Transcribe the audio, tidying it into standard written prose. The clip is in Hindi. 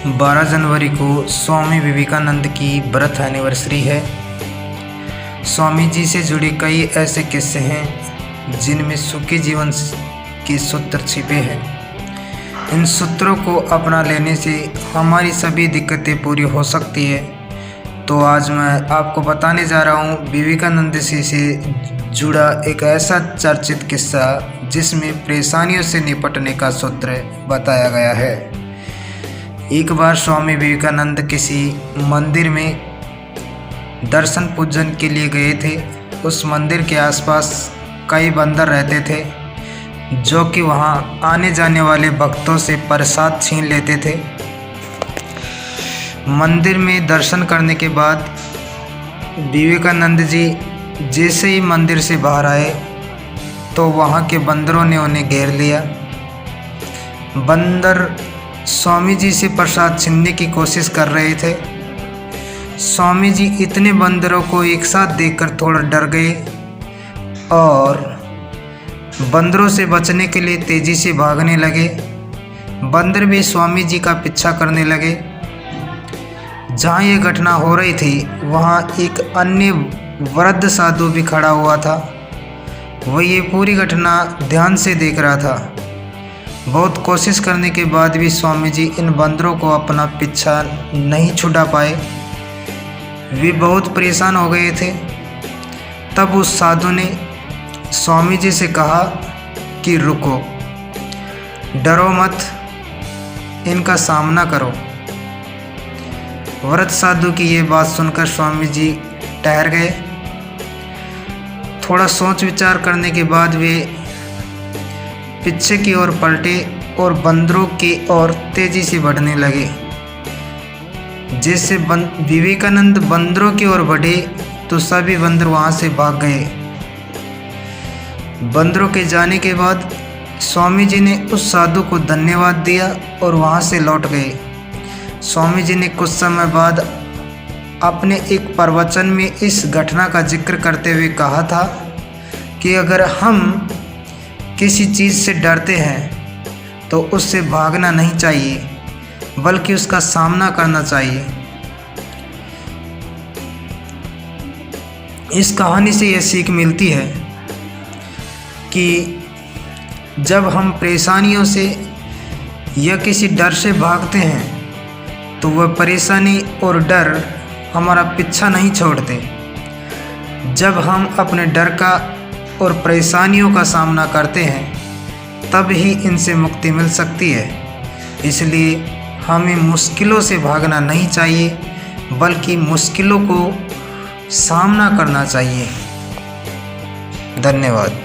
12 जनवरी को स्वामी विवेकानंद की बर्थ एनिवर्सरी है। स्वामी जी से जुड़े कई ऐसे किस्से हैं जिनमें सुखी जीवन के सूत्र छिपे हैं। इन सूत्रों को अपना लेने से हमारी सभी दिक्कतें पूरी हो सकती है। तो आज मैं आपको बताने जा रहा हूँ विवेकानंद जी से जुड़ा एक ऐसा चर्चित किस्सा जिसमें परेशानियों से निपटने का सूत्र बताया गया है। एक बार स्वामी विवेकानंद किसी मंदिर में दर्शन पूजन के लिए गए थे। उस मंदिर के आसपास कई बंदर रहते थे जो कि वहां आने जाने वाले भक्तों से प्रसाद छीन लेते थे। मंदिर में दर्शन करने के बाद विवेकानंद जी जैसे ही मंदिर से बाहर आए तो वहां के बंदरों ने उन्हें घेर लिया। बंदर स्वामी जी से प्रसाद छीनने की कोशिश कर रहे थे। स्वामी जी इतने बंदरों को एक साथ देखकर थोड़ा डर गए और बंदरों से बचने के लिए तेजी से भागने लगे। बंदर भी स्वामी जी का पीछा करने लगे। जहाँ ये घटना हो रही थी वहाँ एक अन्य वृद्ध साधु भी खड़ा हुआ था। वह ये पूरी घटना ध्यान से देख रहा था। बहुत कोशिश करने के बाद भी स्वामी जी इन बंदरों को अपना पीछा नहीं छुड़ा पाए। वे बहुत परेशान हो गए थे। तब उस साधु ने स्वामी जी से कहा कि रुको, डरो मत, इनका सामना करो। वृद्ध साधु की ये बात सुनकर स्वामी जी ठहर गए। थोड़ा सोच विचार करने के बाद वे पीछे की ओर पलटे और बंदरों की ओर तेजी से बढ़ने लगे। जैसे विवेकानंद बंदरों की ओर बढ़े तो सभी बंदर वहां से भाग गए। बंदरों के जाने के बाद स्वामी जी ने उस साधु को धन्यवाद दिया और वहां से लौट गए। स्वामी जी ने कुछ समय बाद अपने एक प्रवचन में इस घटना का जिक्र करते हुए कहा था कि अगर हम किसी चीज़ से डरते हैं तो उससे भागना नहीं चाहिए बल्कि उसका सामना करना चाहिए। इस कहानी से यह सीख मिलती है कि जब हम परेशानियों से या किसी डर से भागते हैं तो वह परेशानी और डर हमारा पीछा नहीं छोड़ते। जब हम अपने डर का और परेशानियों का सामना करते हैं तब ही इनसे मुक्ति मिल सकती है। इसलिए हमें मुश्किलों से भागना नहीं चाहिए बल्कि मुश्किलों को सामना करना चाहिए। धन्यवाद।